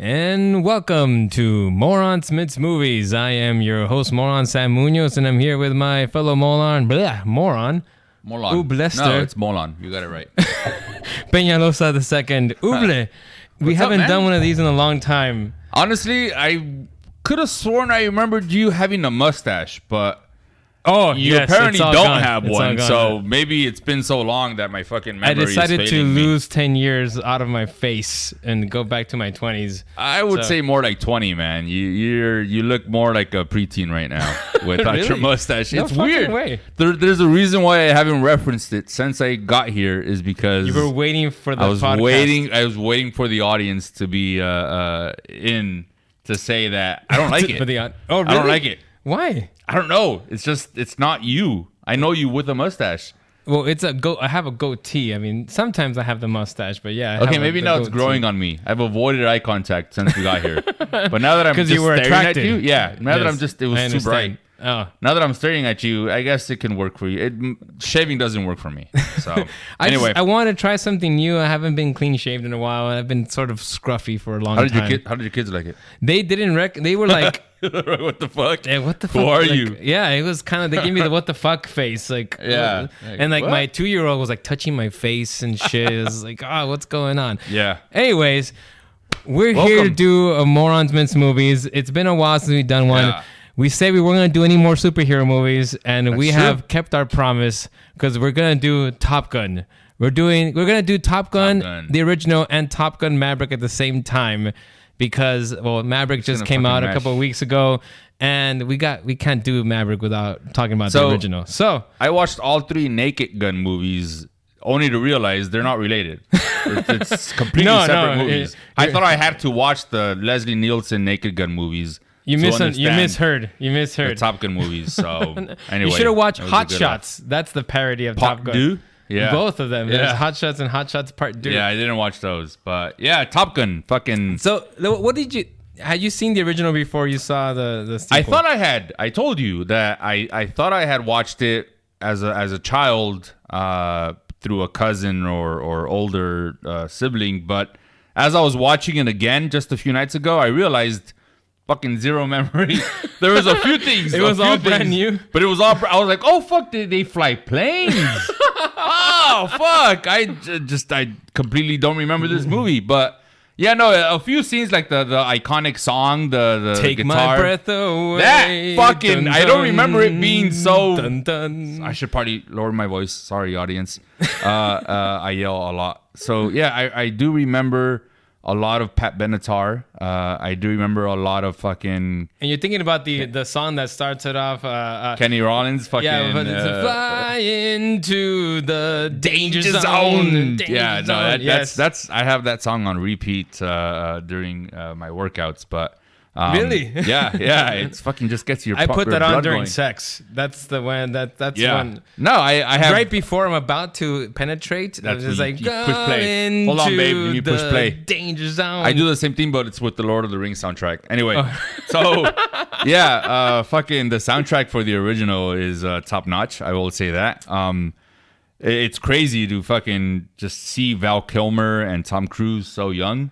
And welcome to Morons Meets Movies. I am your host, Moron Sam Munoz, and I'm here with my fellow Moron. Molon. Ublester. No, it's Molon. You got it right. Peñalosa II. Uble. We haven't done one of these in a long time. Honestly, I could have sworn I remembered you having a mustache, but you apparently don't have one. So maybe it's been so long that my fucking memory is fading. I decided to lose 10 years out of my face and go back to my 20s. I would say more like 20, man. You look more like a preteen right now without Really? your mustache. No It's weird. way. There's a reason why I haven't referenced it since I got here is because You were waiting for the podcast. I was waiting for the audience to be in to say that I don't like it. Really? I don't like it. Why? I don't know. It's not you. I know you with a mustache. Well, I have a goatee. I mean, sometimes I have the mustache, but yeah. Okay, maybe now it's growing on me. I've avoided eye contact since we got here. But now that I'm just staring at you, it was too bright. Oh. Now that I'm staring at you, I guess it can work for you. Shaving doesn't work for me. So anyway, I want to try something new. I haven't been clean shaved in a while. I've been sort of scruffy for a long time. How did your kids like it? They didn't they were like, what the fuck? Yeah, what the fuck? Who are you? Yeah, it was kind of, they gave me the what the fuck face. Like, yeah. And like my 2-year-old was like touching my face and shit. It was like, what's going on? Yeah. Anyways, we're here to do a Morons Mints Movies. It's been a while since we've done one. Yeah. We said we weren't going to do any more superhero movies, and That's we true. have kept our promise because we're going to do Top Gun. We're going to do Top Gun, the original, and Top Gun Maverick at the same time because, Maverick just came out a couple of weeks ago, and we can't do Maverick without talking about the original. So I watched all 3 Naked Gun movies only to realize they're not related. It's completely separate movies. I thought I had to watch the Leslie Nielsen Naked Gun movies. You misheard. The Top Gun movies. So anyway, you should have watched Hot Shots. That's the parody of Top Gun. Do? Yeah, both of them. Yeah. There's Hot Shots and Hot Shots Part 2. Yeah, I didn't watch those, but yeah, Top Gun, fucking. So what did you? Had you seen the original before you saw the sequel? I thought I had. I told you that I thought I had watched it as a child through a cousin or older sibling, but as I was watching it again just a few nights ago, I realized. Fucking zero memory. There was a few things. It was all brand new. But it was all. I was like, oh fuck! Did they fly planes? Oh fuck! I completely don't remember this movie. But yeah, no, a few scenes like the iconic song, the Take guitar. My breath away. That fucking. I don't remember it being so. Dun, dun. I should probably lower my voice. Sorry, audience. I yell a lot. So yeah, I do remember. A lot of Pat Benatar. I do remember a lot of fucking. And you're thinking about the song that starts it off. Kenny Rollins. Fucking. Yeah, but it's fly into the danger zone. Yeah, no, that's. I have that song on repeat during my workouts, but. Really? Yeah. It's fucking just gets your. I put that on during going. sex. That's the one. That's one. No, I have right before I'm about to penetrate. That's just like push play. Hold on, babe. You push play. Danger zone. I do the same thing, but it's with the Lord of the Rings soundtrack. Anyway, so yeah, fucking the soundtrack for the original is top notch. I will say that. It's crazy to fucking just see Val Kilmer and Tom Cruise so young.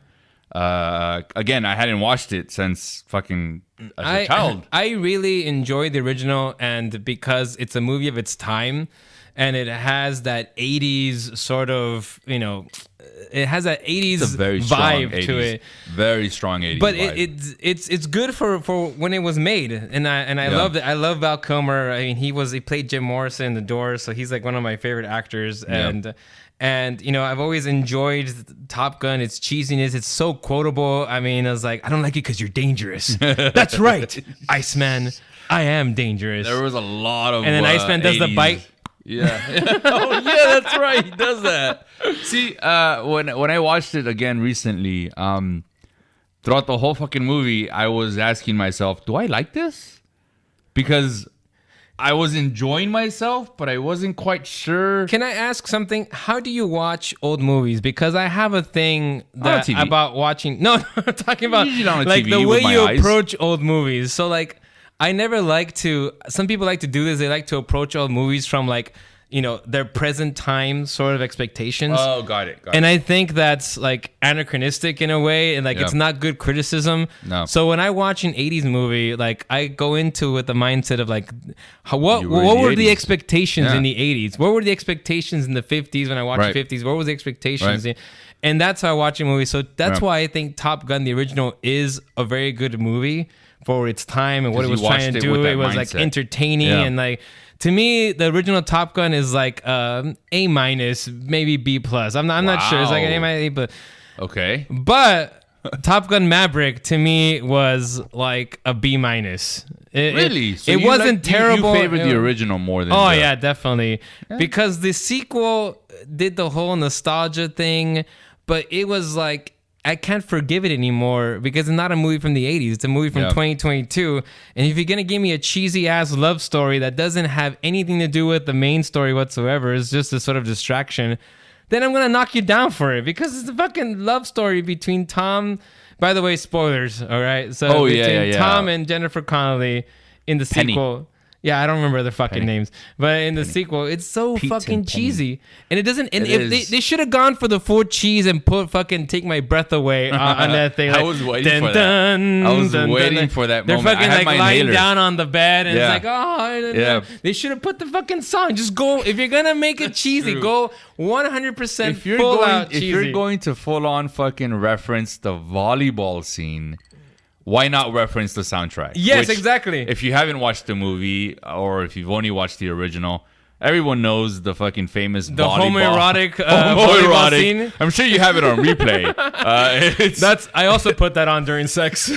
Again, I hadn't watched it since fucking as a child. I really enjoyed the original, and because it's a movie of its time, and it has that 80s sort of, it has that 80s vibe 80s, to it. Very strong 80s but vibe. it's good for when it was made, and I loved it. I love Val Kilmer. I mean, he played Jim Morrison in The Doors, so he's like one of my favorite actors, And I've always enjoyed Top Gun. Its cheesiness, it's so quotable. I mean, I was like, I don't like it because you're dangerous. That's right, Iceman. I am dangerous. There was a lot of. And then Iceman does 80s. the bite. Yeah. Oh yeah, that's right. He does that. See, when I watched it again recently, throughout the whole fucking movie, I was asking myself, do I like this? Because I was enjoying myself, but I wasn't quite sure. Can I ask something? How do you watch old movies? Because I have a thing that about watching. No, I'm talking about like TV the way you eyes. approach old movies. So like, I never like to. Some people like to do this. They like to approach old movies from like their present time sort of expectations. Oh, got it. And I think that's like anachronistic in a way, and like it's not good criticism. No. So when I watch an 80s movie, like I go into with the mindset of like, what were the expectations in the 80s? What were the expectations in the 50s when I watched the 50s? What were the expectations? Right. And that's how I watch a movie. So that's why I think Top Gun, the original, is a very good movie for its time and what it was trying to do. It was like entertaining and like. To me, the original Top Gun is like A-, maybe B+. I'm not sure. It's like an A-, but okay. But Top Gun Maverick to me was like a B-. Really? So it wasn't terrible. You favored the original more than yeah, definitely. Yeah. Because the sequel did the whole nostalgia thing, but it was like, I can't forgive it anymore because it's not a movie from the 80s. It's a movie from 2022. And if you're going to give me a cheesy ass love story that doesn't have anything to do with the main story whatsoever, it's just a sort of distraction, then I'm going to knock you down for it because it's a fucking love story between Tom. By the way, spoilers, all right? So between Tom and Jennifer Connelly in the sequel. Yeah, I don't remember their fucking names, but in the sequel, it's so fucking cheesy, and it doesn't. And if they should have gone for the full cheese and put fucking "Take My Breath Away" on that thing. Like, I was waiting for that. I was waiting for that moment. They're fucking like lying down on the bed, and it's like, they should have put the fucking song. Just go if you're gonna make it cheesy, go 100% full out cheesy. If you're going to full on fucking reference the volleyball scene. Why not reference the soundtrack? Yes, exactly. If you haven't watched the movie or if you've only watched the original, everyone knows the fucking famous homoerotic volleyball scene. I'm sure you have it on replay. I also put that on during sex.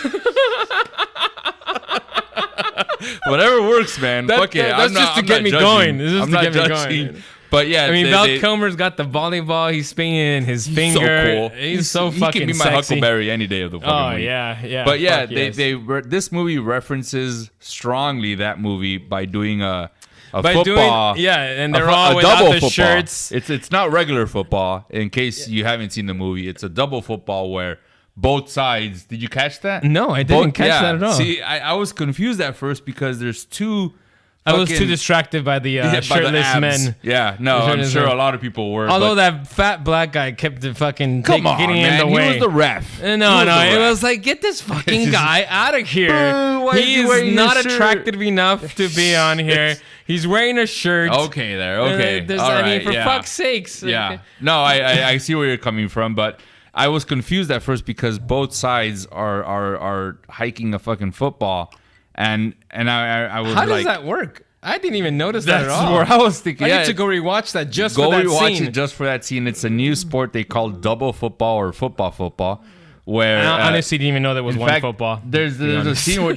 Whatever works, man. Fuck it. That's just to get me going. It's just to get me going. But yeah, I mean, Val Kilmer's got the volleyball. He's spinning his finger. So cool. He's so fucking sexy. He can be my sexy. Huckleberry any day of the fucking week. Yeah. But yeah, this movie references strongly that movie by doing a football. And they're all without double the football. shirts. It's not regular football. In case you haven't seen the movie, it's a double football where both sides. Did you catch that? No, I didn't catch that at all. See, I was confused at first because there's two. I was too distracted by the shirtless men. Yeah, no, I'm sure a lot of people were. Although that fat black guy kept the fucking getting in the way. He was the ref. No, it was like, get this fucking guy out of here. He's not attractive enough to be on here. He's wearing a shirt. Okay, okay. For fuck's sakes. Yeah. No, I see where you're coming from, but I was confused at first because both sides are hiking a fucking football. And I was like, how does that work? I didn't even notice that at all. That's where I was thinking. I need to go rewatch that just for that scene. Go rewatch it just for that scene. It's a new sport they call double football or football. Where I honestly didn't even know there was one football. There's a scene where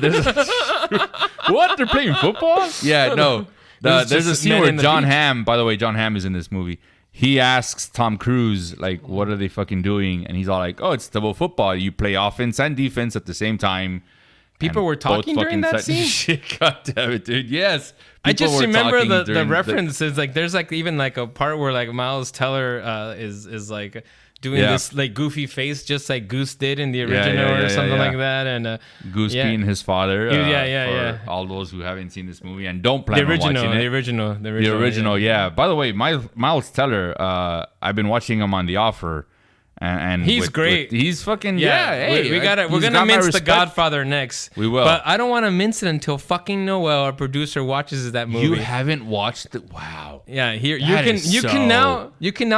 what? They're playing football? Yeah, no. There's a scene where John Hamm. By the way, John Hamm is in this movie. He asks Tom Cruise, like, what are they fucking doing? And he's all like, oh, it's double football. You play offense and defense at the same time. People were talking during that scene? God damn it, dude. Yes. I just remember the references. Like, there's like even like a part where like Miles Teller is like doing this like goofy face just like Goose did in the original or something like that. And Goose being his father. For all those who haven't seen this movie and don't plan on watching it. The original, yeah. By the way, Miles Teller, I've been watching him on The Offer. And he's great. He's fucking we're gonna mince The Godfather next. We will, but I don't want to mince it until fucking Noel, our producer, watches that movie. You haven't watched it? Wow. Yeah, here you can now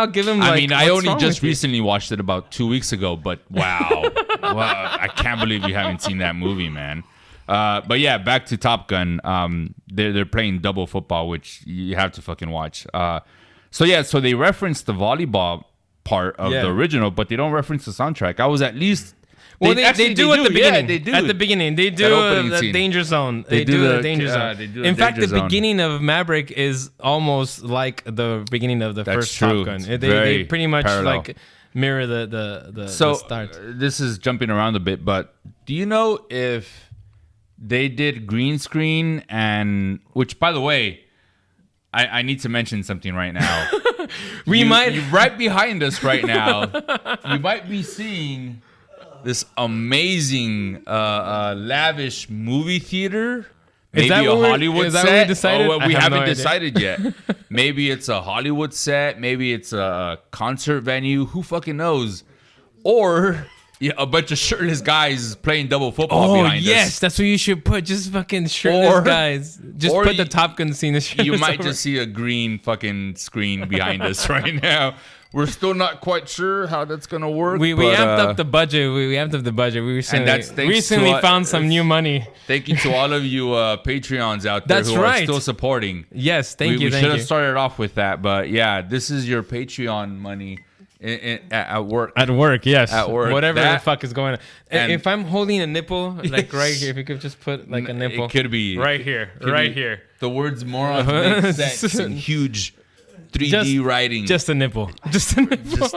give him. Like, I mean, I only just recently watched it about 2 weeks ago, but wow, I can't believe you haven't seen that movie, man. But yeah, back to Top Gun. They're playing double football, which you have to fucking watch. So they referenced the volleyball part of the original, but they don't reference the soundtrack. I was at least they do at the beginning. Yeah, they do. At the beginning, they do the danger zone. They do the danger zone. In fact, the beginning of Maverick is almost like the beginning of the first Top Gun. They pretty much like mirror the start. This is jumping around a bit, but do you know if they did green screen and which, by the way, I need to mention something right now. Right behind us right now, you might be seeing this amazing, lavish movie theater Maybe a Hollywood set. What we decided? We haven't decided yet. Maybe it's a Hollywood set. Maybe it's a concert venue. Who fucking knows? Or a bunch of shirtless guys playing double football behind us. Yes, that's what you should put. Just fucking shirtless guys. Just put the Top Gun scene. You might just see a green fucking screen behind us right now. We're still not quite sure how that's gonna work. We amped up the budget. We amped up the budget. We recently found some new money. Thank you to all of you Patreons out there who are still supporting. Yes, thank you. We should have started off with that, but yeah, this is your Patreon money at work. At work, yes. At work. Whatever the fuck is going on. If I'm holding a nipple, like right here, if you could just put like a nipple. It could be. Right here. Here. The words morons make sense in huge 3D writing. Just a nipple. Just a nipple.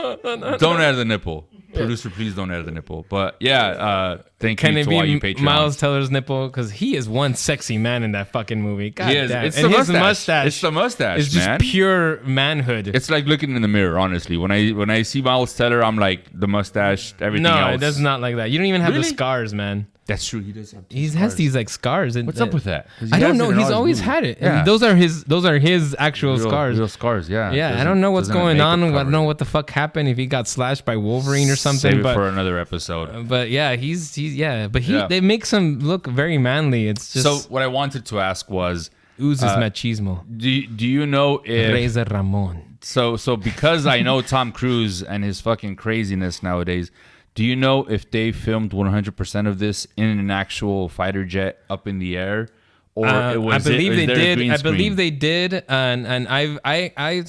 Don't add the nipple. Producer, please don't add the nipple. But yeah, thank you to all you Patreons. Miles Teller's nipple? Because he is one sexy man in that fucking movie. God damn. It's the mustache. It's the mustache, it's just pure manhood. It's like looking in the mirror, honestly. When I see Miles Teller, I'm like, the mustache, everything else. No, it does not like that. You don't even have the scars, man. That's true. He does have scars. Has these like scars. What's up with that? I don't know. He's always had it. Yeah. And those are his actual scars. Real scars, yeah. Yeah, I don't know what's going on. I don't know what the fuck happened, if he got slashed by Wolverine or something. Save it for another episode. But yeah, they make him look very manly. It's just. So what I wanted to ask was, oozes machismo. Do you know if Reza Ramon? So because I know Tom Cruise and his fucking craziness nowadays. Do you know if they filmed 100% of this in an actual fighter jet up in the air, or I believe they did. I believe they did, and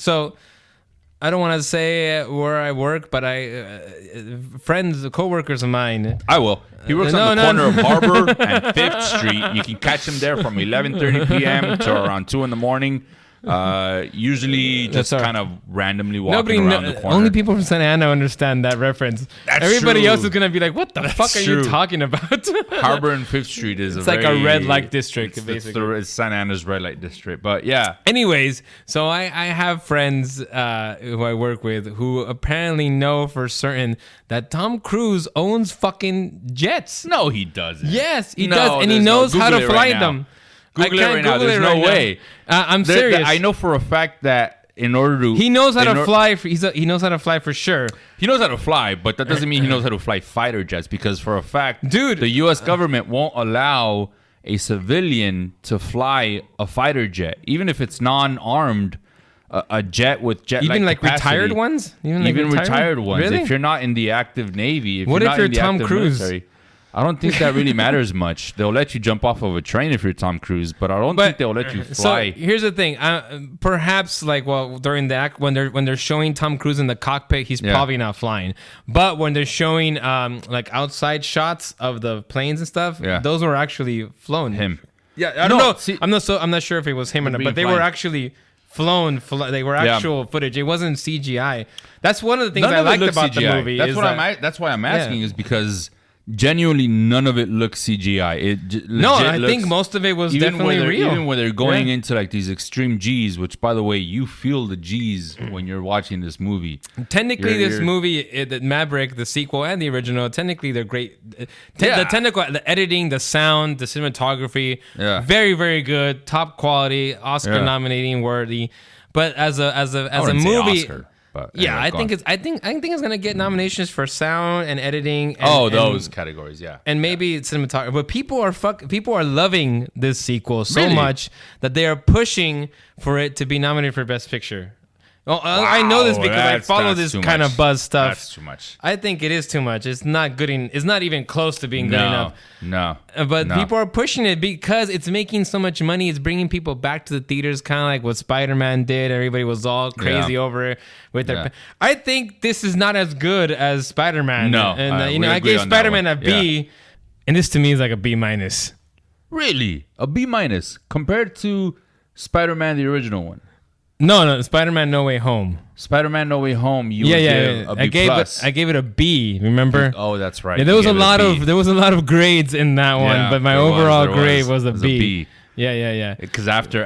so I don't want to say where I work, but friends, coworkers of mine. I will. He works on the corner of Harbor and 5th Street. You can catch him there from 11:30 p.m. to around 2 in the morning. Usually just kind of randomly walking around the corner. Only people from Santa Ana understand that reference. Everybody else is gonna be like, "What the fuck are you talking about?" Harbor and 5th Street is like a red light district, basically. It's Santa Ana's red light district, but yeah. Anyways, so I have friends who I work with who apparently know for certain that Tom Cruise owns fucking jets. No, he doesn't. Yes, he does, and he knows how to fly them. Google it right now. There's no way. I'm serious. I know for a fact that in order to... He knows how to fly. He knows how to fly for sure. He knows how to fly, but that doesn't mean he knows how to fly fighter jets, because for a fact, dude, the U.S. government won't allow a civilian to fly a fighter jet, even if it's non-armed, a jet with jet-like even like capacity. Retired ones? Even retired ones. Really? If you're not in the active Navy, what if you're Tom Cruise? Military, I don't think that really matters much. They'll let you jump off of a train if you're Tom Cruise, but I don't think they'll let you fly. So here's the thing. Perhaps during the act when they're showing Tom Cruise in the cockpit, he's probably not flying. But when they're showing like outside shots of the planes and stuff, those were actually flown. Him. Yeah, I don't know. See, I'm not sure if it was him or not, but they were actually flown. They were actual footage. It wasn't CGI. That's one of the things I liked about the movie. That's why I'm asking is because genuinely none of it looks CGI. I think most of it was definitely real. Even when they're going into like these extreme G's, which by the way, you feel the G's when you're watching this movie. Technically, this movie, the Maverick, the sequel and the original, technically they're great. The editing, the sound, the cinematography, very, very good, top quality, Oscar nominating worthy. But as a movie. But anyway, I think it's gonna get nominations for sound and editing. And, those categories, and maybe cinematography. But people are loving this sequel so much that they are pushing for it to be nominated for Best Picture. Well, I know this because I follow this kind of buzz stuff. That's too much. I think it is too much. It's not good. It's not even close to being good enough. No. But people are pushing it because it's making so much money. It's bringing people back to the theaters, kind of like what Spider-Man did. Everybody was all crazy over it with their. I think this is not as good as Spider-Man. No, and I gave Spider-Man a B, and this to me is like a B minus. Really, a B minus compared to Spider-Man the original one. No, Spider-Man No Way Home. Spider-Man No Way Home. You give a B plus. I gave it a B. Remember? Oh, that's right. Yeah, there was a lot of grades in that one, but my overall grade was a B. Yeah. Because after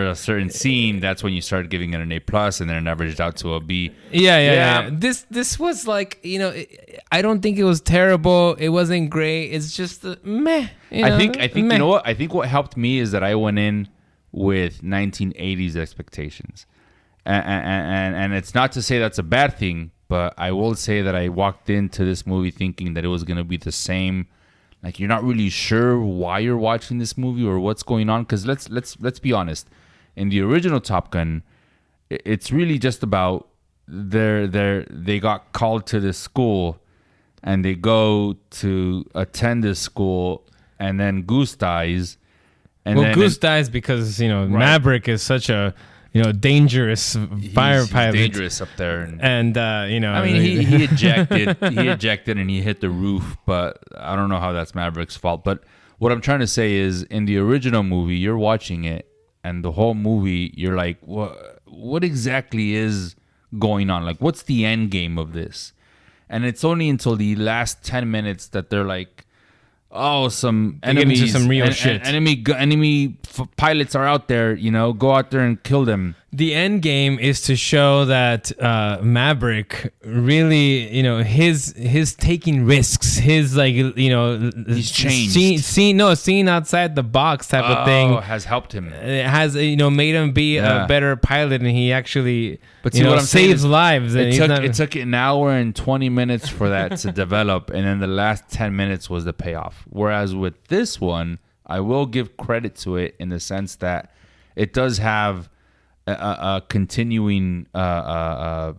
a certain scene, that's when you started giving it an A+, and then it averaged out to a B. Yeah. This was like, I don't think it was terrible. It wasn't great. It's just meh. I think meh. you know what? I think what helped me is that I went in with 1980s expectations, and it's not to say that's a bad thing, but I will say that I walked into this movie thinking that it was gonna be the same. Like, you're not really sure why you're watching this movie or what's going on. Because let's be honest, in the original Top Gun, it's really just about they got called to this school, and they go to attend this school, and then Goose dies. And Goose dies because Maverick is such a dangerous fire pilot. He's dangerous up there, and I mean, he ejected, and he hit the roof, but I don't know how that's Maverick's fault. But what I'm trying to say is, in the original movie, you're watching it, and the whole movie, you're like, what exactly is going on? Like, what's the end game of this? And it's only until the last 10 minutes that they're like, oh, some enemies, into some real shit. Enemy pilots are out there. Go out there and kill them. The end game is to show that Maverick really, his taking risks, his he's changed. Seeing outside the box type of thing has helped him. It has made him be a better pilot, and he actually saves lives. It took an hour and 20 minutes for that to develop, and then the last 10 minutes was the payoff. Whereas with this one, I will give credit to it in the sense that it does have a continuing how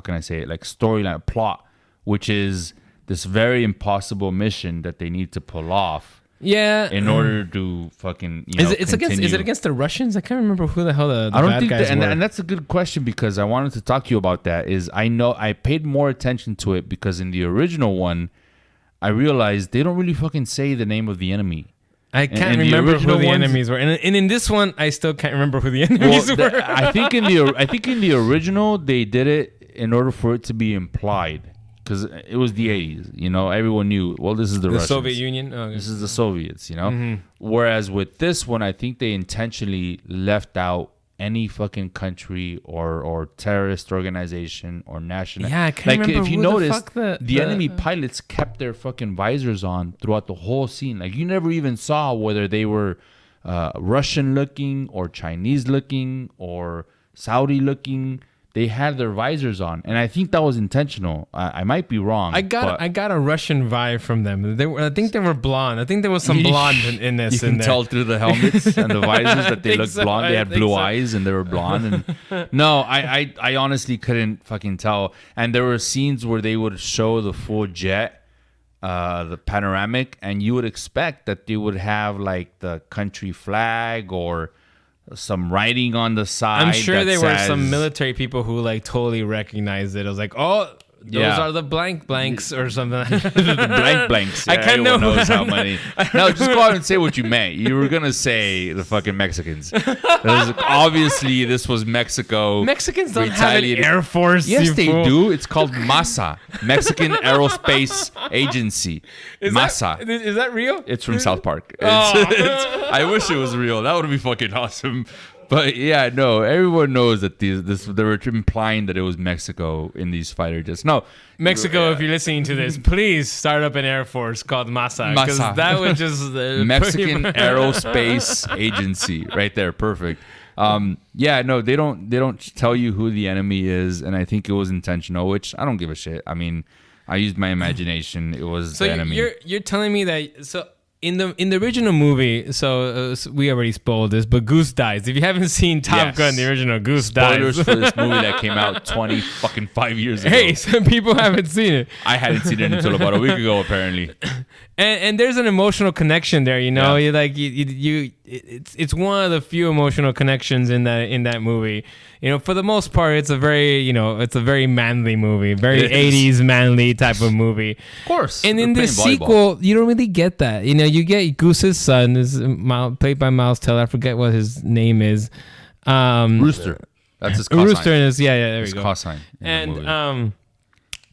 can I say it, like storyline plot, which is this very impossible mission that they need to pull off in order to fucking is it against the Russians? I can't remember who the hell the I don't bad think guys were. And that's a good question, because I wanted to talk to you about that. Is I paid more attention to it because in the original one I realized they don't really fucking say the name of the enemy. I can't remember who the enemies were, and in this one, I still can't remember who the enemies were. I think in the original they did it in order for it to be implied, because it was the 80s. Everyone knew. Well, this is the Russians. Soviet Union. Oh, okay. This is the Soviets. Mm-hmm. Whereas with this one, I think they intentionally left out any fucking country or terrorist organization or national. Yeah, I can't remember if you who notice, the enemy pilots kept their fucking visors on throughout the whole scene. Like, you never even saw whether they were Russian looking or Chinese looking or Saudi looking. They had their visors on, and I think that was intentional. I might be wrong. I got a Russian vibe from them. I think they were blonde. I think there was some blonde in this. You can tell through the helmets and the visors that they looked blonde. They had blue eyes and they were blonde. And no, I honestly couldn't fucking tell. And there were scenes where they would show the full jet, the panoramic, and you would expect that they would have like the country flag or some writing on the side. I'm sure there were some military people who like totally recognized it. I was like, oh, those are the blanks or something. The blanks. Yeah, I kind of know knows how many. No, just go out and say what you meant. You were gonna say the fucking Mexicans. Obviously, this was Mexico. Mexicans don't have an air force. Yes, they do. It's called MASA, Mexican Aerospace Agency. MASA. Is that real? It's from South Park. I wish it was real. That would be fucking awesome. But yeah, no, everyone knows that they were implying that it was Mexico in these fighter jets. No, Mexico, if you're listening to this, please start up an air force called MASA, because that would just Mexican Aerospace Agency, right there, perfect. Yeah, no, they don't tell you who the enemy is, and I think it was intentional, which I don't give a shit. I mean, I used my imagination. It was the enemy. You're telling me that In the original movie, so we already spoiled this, but Goose dies. If you haven't seen Top Gun, the original, Goose dies. Spoilers for this movie that came out 5 years ago. Hey, some people haven't seen it. I hadn't seen it until about a week ago, apparently. And there's an emotional connection there, Yeah. You're like it's one of the few emotional connections in that movie. For the most part, it's a very manly movie, very 80s manly type of movie. Of course. And in this sequel, you don't really get that. You get Goose's son is played by Miles Teller. I forget what his name is. Rooster. That's his cosine. Rooster is there we go. Cosine. And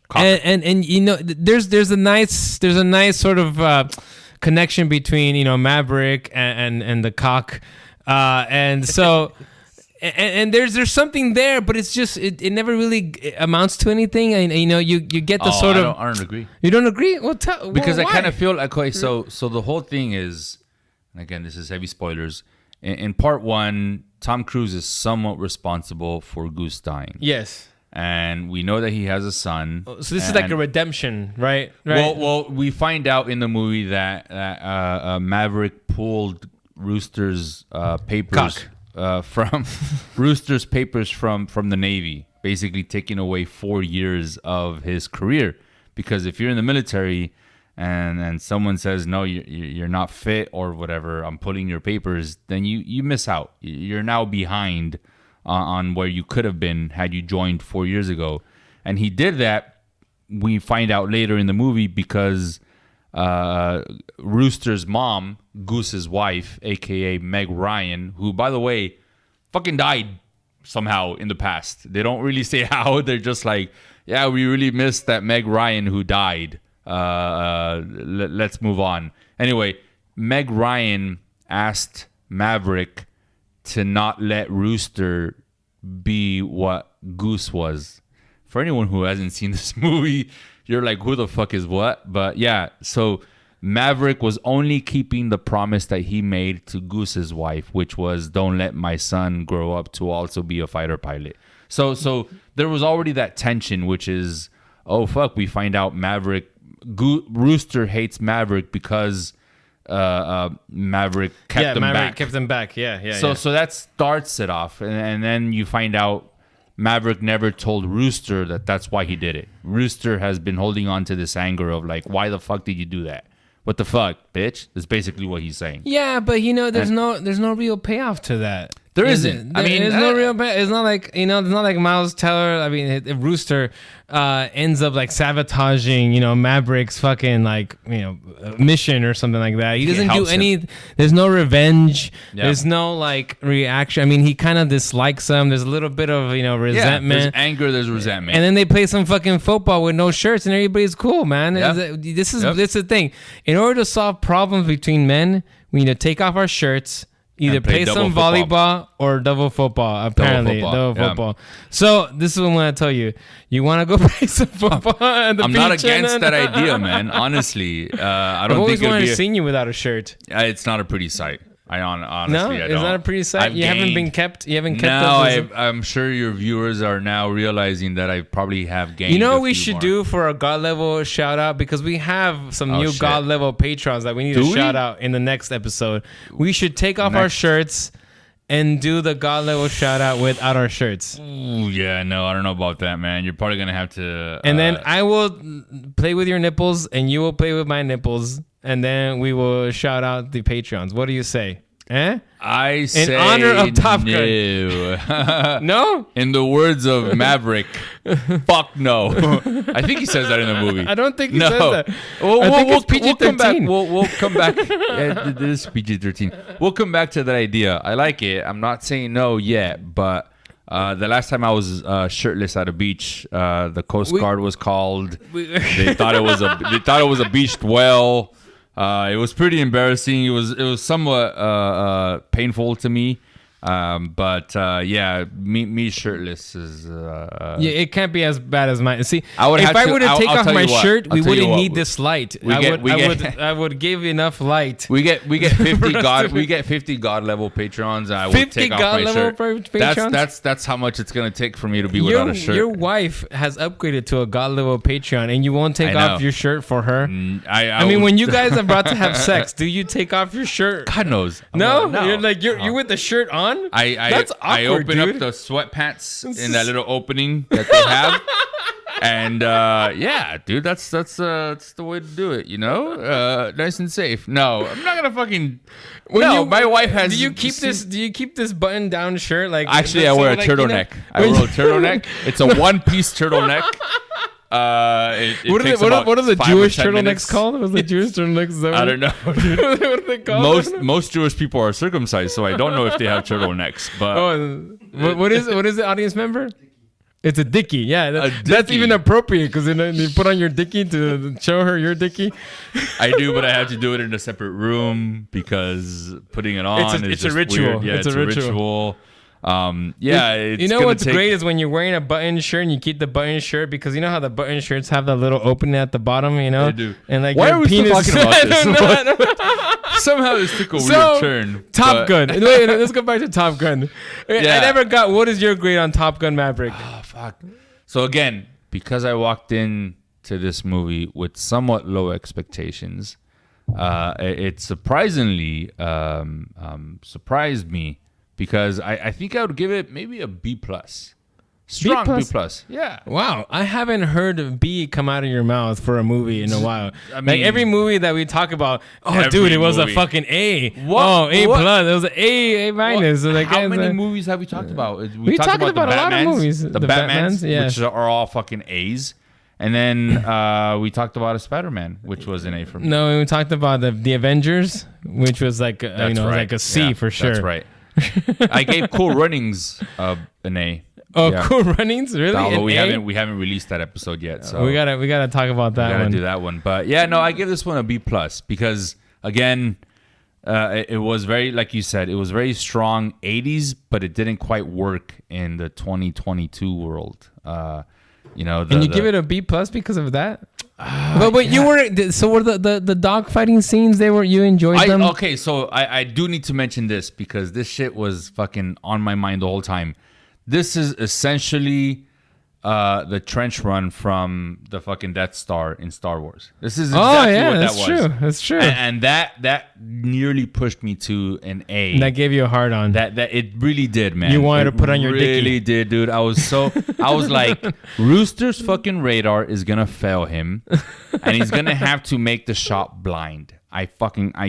there's a nice sort of connection between Maverick and the cock, and so. And there's something there, but it's just it never really amounts to anything. And you get the sort of. I don't agree. You don't agree? Well, because why? I kind of feel like so the whole thing is, and again, this is heavy spoilers. In part 1, Tom Cruise is somewhat responsible for Goose dying. Yes. And we know that he has a son. So this is like a redemption, right? Well, we find out in the movie that Maverick pulled Rooster's papers. From Rooster's papers from the Navy, basically taking away 4 years of his career. Because if you're in the military and someone says, no, you're not fit or whatever, I'm pulling your papers, then you miss out. You're now behind on where you could have been had you joined 4 years ago. And he did that, we find out later in the movie, because Rooster's mom, Goose's wife, aka Meg Ryan, who, by the way, fucking died somehow in the past. They don't really say how. They're just like, yeah, we really missed that Meg Ryan who died. Let's move on. Anyway, Meg Ryan asked Maverick to not let Rooster be what Goose was. For anyone who hasn't seen this movie, you're like, who the fuck is what? But yeah, so Maverick was only keeping the promise that he made to Goose's wife, which was, don't let my son grow up to also be a fighter pilot. So there was already that tension, which is, oh fuck, we find out Rooster hates Maverick because Maverick kept him back. Maverick kept him back. Yeah. So that starts it off, and then you find out Maverick never told Rooster that that's why he did it. Rooster has been holding on to this anger of like, why the fuck did you do that? What the fuck, bitch? That's basically what he's saying. Yeah, but there's no real payoff to that. There isn't. There's no real payoff. It's not like it's not like Miles Teller. I mean, Rooster ends up like sabotaging Maverick's fucking mission or something like that. He doesn't do any. There's no revenge. Yeah. There's no like reaction. I mean, he kind of dislikes him. There's a little bit of resentment. Yeah, there's anger. There's resentment. And then they play some fucking football with no shirts, and everybody's cool, man. Yep. This is the thing. In order to solve problems between men, we need to take off our shirts. Either play some volleyball or double football. Apparently, double football. So this is what I'm gonna tell you. You want to go play some football at the beach? I'm not against that idea, man. Honestly, I don't think I've always wanted to see you without a shirt. It's not a pretty sight. Honestly, no, it's not a pretty sight. You haven't kept. No, I'm sure your viewers are now realizing that I probably have gained. You know what we should do for a God level shout out, because we have some new God level patrons that we need to shout out in the next episode. We should take off our shirts and do the God level shout out without our shirts. Ooh, yeah, no, I don't know about that, man. You're probably gonna have to. And then I will play with your nipples, and you will play with my nipples. And then we will shout out the Patreons. What do you say? I say in honor of Top Gun. No? In the words of Maverick, fuck no. I think he says that in the movie. I don't think he says that. We'll come back. We'll come back. This is PG-13. We'll come back to that idea. I like it. I'm not saying no yet, but the last time I was shirtless at a beach, the Coast Guard was called. They thought it was a beached whale. It was pretty embarrassing. It was somewhat painful to me. But me shirtless is. It can't be as bad as mine. See, if I were to take off my shirt, we wouldn't need this light. I would give enough light. We get 50 God level patrons. And I would take off my shirt. That's how much it's gonna take for me to be without a shirt. Your wife has upgraded to a God level Patreon, and you won't take off your shirt for her. I mean, when you guys are about to have sex, do you take off your shirt? God knows. No. You're with the shirt on. That's awkward, I open up the sweatpants in that little opening that they have, and dude, that's the way to do it, nice and safe. No, I'm not gonna fucking. My wife has. Do you keep this button down shirt like? Actually, I wear a turtleneck. I wear a turtleneck. It's a one-piece turtleneck. What are the Jewish turtlenecks called? What's the Jewish turtlenecks? I don't know. What are they called? Most Jewish people are circumcised, so I don't know if they have turtlenecks. But what is the audience member? It's a dickie. Yeah, that's even appropriate because you put on your dickie to show her your dickie. I do, but I have to do it in a separate room because putting it on is a ritual. Weird. Yeah, it's a ritual. You know what's great is when you're wearing a button shirt and you keep the button shirt because you know how the button shirts have that little opening at the bottom, you know? They do. And like why are we still talking about this? I don't know. Somehow this took a weird turn. Top Gun. Wait, let's go back to Top Gun. I never got. What is your grade on Top Gun Maverick? Oh fuck. So again, because I walked in to this movie with somewhat low expectations, it surprisingly surprised me. Because I think I would give it maybe a B+. Strong B+. Yeah. Wow. I haven't heard B come out of your mouth for a movie in a while. I mean, like every movie that we talk about, dude, it was a fucking A. What? Oh, A+. It was an A minus. Like, how many movies have we talked about? We talked about a lot of movies. The Batmans, which are all fucking A's. And then we talked about a Spider-Man, which was an A for me. No, we talked about the Avengers, which was like, like a C for sure. That's right. I gave Cool Runnings an A. Oh, yeah. Cool Runnings, really? Although we haven't released that episode yet, so we gotta talk about that. We gotta do that one. But yeah, no, I give this one a B+ because again, it was very, like you said, it was very strong 80s, but it didn't quite work in the 2022 world. And you give it a B+ because of that. But you were so were the dog fighting scenes you enjoyed them? Okay, so I do need to mention this because this shit was fucking on my mind the whole time. This is essentially the trench run from the fucking Death Star in Star Wars. This is exactly what that was. True. That's true. And that nearly pushed me to an A. That gave you a hard on. That it really did, man. You wanted to put on your dickie. It really did, dude. I was like, Rooster's fucking radar is gonna fail him, and he's gonna have to make the shot blind. I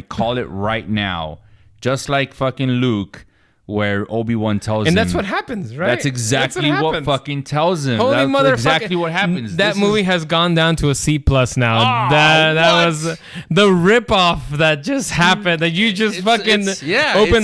call it right now, just like fucking Luke. Where Obi-Wan tells him. And that's what happens, right? That's exactly what fucking tells him. Holy that's exactly what happens. That movie has gone down to a C+ now. That was the ripoff that just happened. That you just opened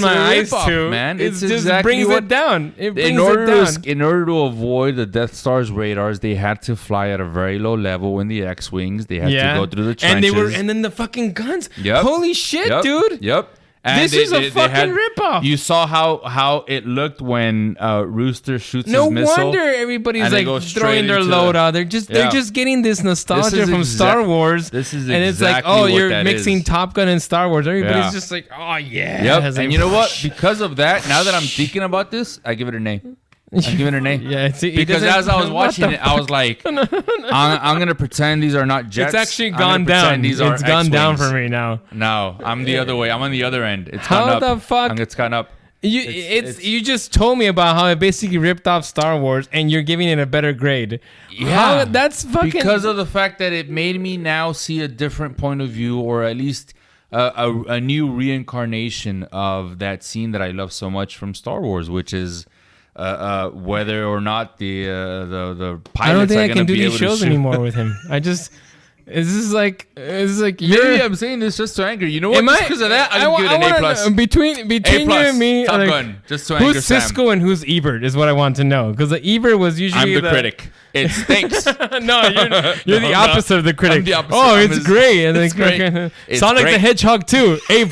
my eyes to. Man. It just brings it down. It brings it down. In order to avoid the Death Star's radars, they had to fly at a very low level in the X-Wings. They had to go through the trenches. And then the fucking guns. Yep. Holy shit, dude. Yep. And this is a fucking ripoff. You saw how it looked when Rooster shoots his missile. No wonder everybody's like throwing their load out. They're just getting this nostalgia from Star Wars. This is and it's like, you're mixing Top Gun and Star Wars. Everybody's just like, oh yeah. Yep. And you know what? Because of that, now that I'm thinking about this, I give it an A. I give it an A. Yeah, because as I was watching it, I was like, I'm gonna pretend these are not jets. It's actually gone down. It's gone X-Wings. Down for me now. No, I'm the other way. I'm on the other end. It's gone up. How the fuck? It's gone up. You just told me about how it basically ripped off Star Wars, and you're giving it a better grade. Yeah, that's fucking because of the fact that it made me now see a different point of view, or at least a new reincarnation of that scene that I love so much from Star Wars, which is. Whether or not the pilots I don't think are I can do these shows anymore with him. This is like maybe I'm saying this just to anger. You know what? Just because of that, I give it an A+. Between you and me, Top Gun, just to anger who's Cisco and who's Ebert is what I want to know. Because the Ebert was usually I'm the critic. It stinks. No, you're the opposite of the critic. I'm the opposite. Oh, it's great. And it's great. Sonic the Hedgehog 2, A+.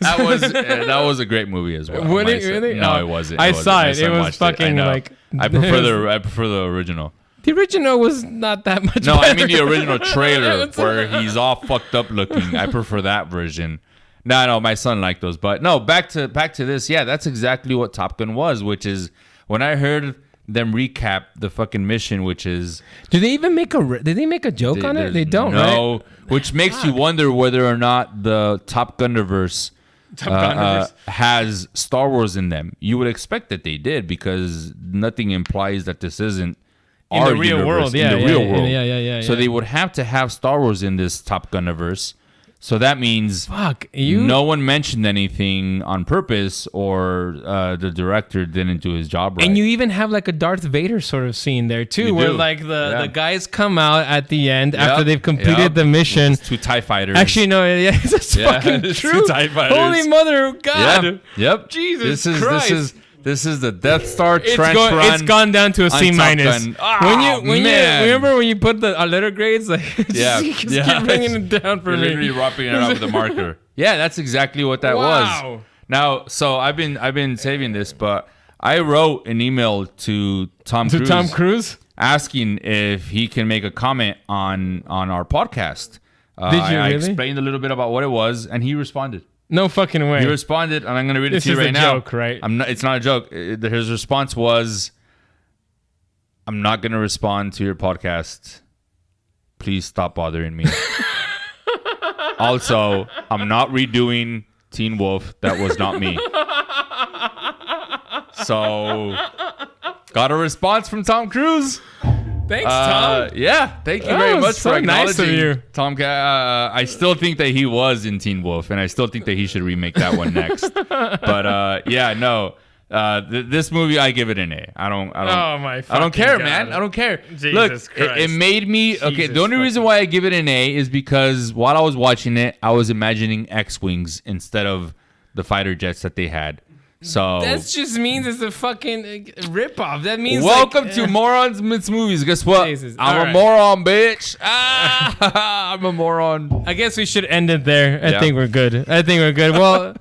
That was a great movie as well. Would it really? No, it wasn't. I saw it. It was fucking like. I prefer the original. The original was not that much. No, I mean the original trailer where he's all fucked up looking. I prefer that version. No, my son liked those. But no, back to this. Yeah, that's exactly what Top Gun was, which is when I heard them recap the fucking mission, which is. Did they even make a joke on it? They don't. No, right? Which makes you wonder whether or not the Top Gunniverse has Star Wars in them. You would expect that they did because nothing implies that this isn't in the real world. Yeah, in the real world. Yeah. So they would have to have Star Wars in this Top Gunniverse. So that means no one mentioned anything on purpose, or the director didn't do his job right. And you even have like a Darth Vader sort of scene there too, where like the guys come out at the end after they've completed the mission. Two TIE fighters. Actually, no, that's fucking true. Two TIE fighters. Holy mother of God. Yep. Jesus Christ. This is the Death Star trench run. It's gone down to a C minus. When you remember when you put the letter grades, like just keep bringing it down for me. Literally wrapping it up with a marker. Yeah, that's exactly what that was. Now, so I've been saving this, but I wrote an email to Tom Cruise asking if he can make a comment on our podcast. Did you really? I explained a little bit about what it was, and he responded. No fucking way. He responded, and I'm going to read it to you right now. This is a joke, right? It's not a joke. His response was, "I'm not going to respond to your podcast. Please stop bothering me." Also, I'm not redoing Teen Wolf. That was not me. So, got a response from Tom Cruise. Thanks, Tom. Yeah, thank you very much for acknowledging. Nice of you. Tom, I still think that he was in Teen Wolf, and I still think that he should remake that one next. But this movie, I give it an A. I don't care, God. man. I don't care. Jesus Look, Christ. it made me okay. The only reason why I give it an A is because while I was watching it, I was imagining X-wings instead of the fighter jets that they had. So that just means it's a fucking ripoff. That means welcome to Morons Myths Movies. Guess what? Jesus. I'm a moron, bitch. I'm a moron. I guess we should end it there. I think we're good. Well,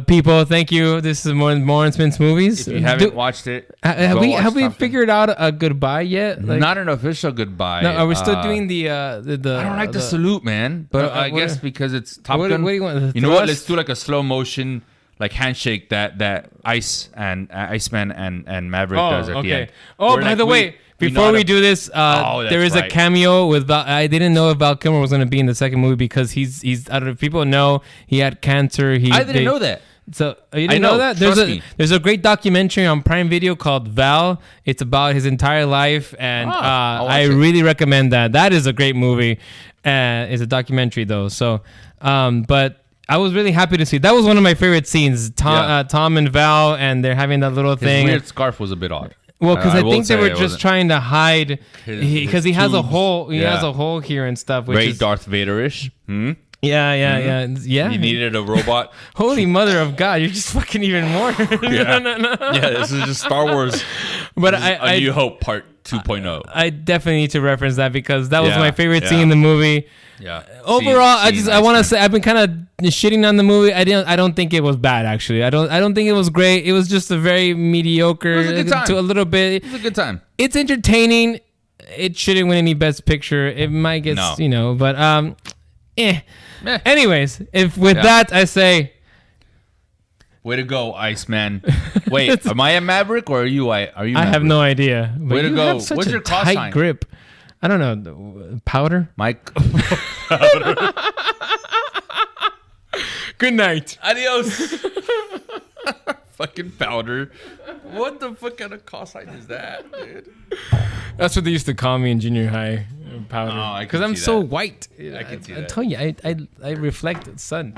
people, thank you. This is Morons Myths Movies. If you haven't watched it, have we figured out a goodbye yet? Like, not an official goodbye. No, are we still doing the? I don't like the salute, man. But I guess because it's Top Gun. What do you want? You know what? Let's do like a slow motion. Like handshake that Iceman and Maverick does at the end. Oh, by the way, before we do this, there is a cameo with Val. I didn't know if Val Kilmer was going to be in the second movie because he's. I don't know if people know he had cancer. I didn't know that. So you didn't know that? There's a great documentary on Prime Video called Val. It's about his entire life, and I really recommend that. That is a great movie. It's a documentary though. So, but. I was really happy to see. That was one of my favorite scenes. Tom and Val, and they're having that little thing. His weird scarf was a bit odd. Well, because I think they were just trying to hide because he has a hole. He has a hole here and stuff. Which very is Darth Vader-ish. Yeah. He needed a robot. Holy mother of God! You're just fucking even more. Yeah, this is just Star Wars. But A New Hope Part 2.0. I definitely need to reference that because that was my favorite scene in the movie. Yeah. Overall, I want to say I've been kind of shitting on the movie. I don't think it was bad actually. I don't think it was great. It was just a very mediocre. It was a good time. To a little bit. It was a good time. It's entertaining. It shouldn't win any Best Picture. It might get but Anyways, that I say. Way to go, Iceman. Wait, am I a Maverick or are you? Are you? Maverick? I have no idea. But way to go. What's your call tight sign? Grip. I don't know. Powder? Mike. Powder. Good night. Adios. Fucking powder. What the fuck kind of call sign is that, dude? That's what they used to call me in junior high. Powder. Because I'm so white. I can see that. I tell you, I reflect the sun.